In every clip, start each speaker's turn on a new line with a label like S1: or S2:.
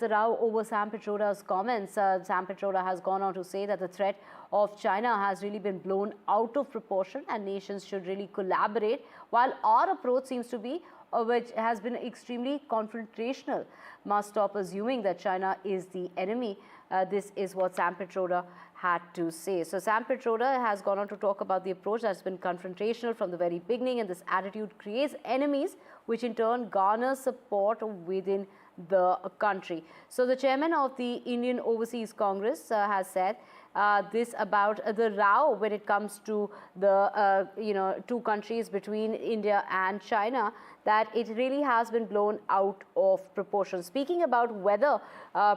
S1: The row over Sam Pitroda's comments. Sam Pitroda has gone on to say that the threat of China has really been blown out of proportion and nations should really collaborate, while our approach seems to be which has been extremely confrontational. Must stop assuming that China is the enemy. This is what Sam Pitroda had to say. So Sam Pitroda has gone on to talk about the approach that's been confrontational from the very beginning, and this attitude creates enemies, which in turn garners support within the country. So the chairman of the Indian Overseas Congress has said this about the row when it comes to the two countries between India and China, that it really has been blown out of proportion. Speaking about whether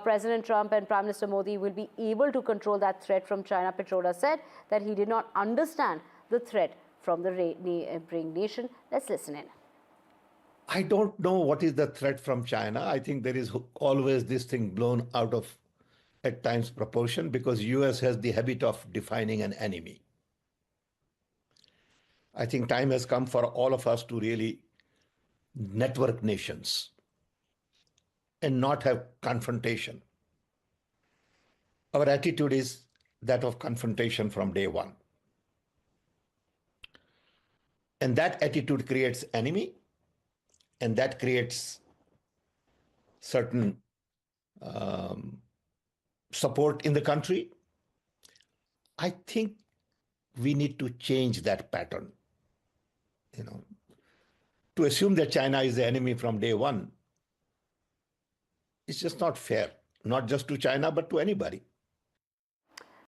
S1: President Trump and Prime Minister Modi will be able to control that threat from China, Pitroda said that he did not understand the threat from the neighboring nation. Let's listen in.
S2: I don't know what is the threat from China. I think there is always this thing blown out of, at times, proportion, because US has the habit of defining an enemy. I think time has come for all of us to really network nations and not have confrontation. Our attitude is that of confrontation from day one. And that attitude creates enemy, and that creates certain support in the country. I think we need to change that pattern. To assume that China is the enemy from day one, it's just not fair, not just to China, but to anybody.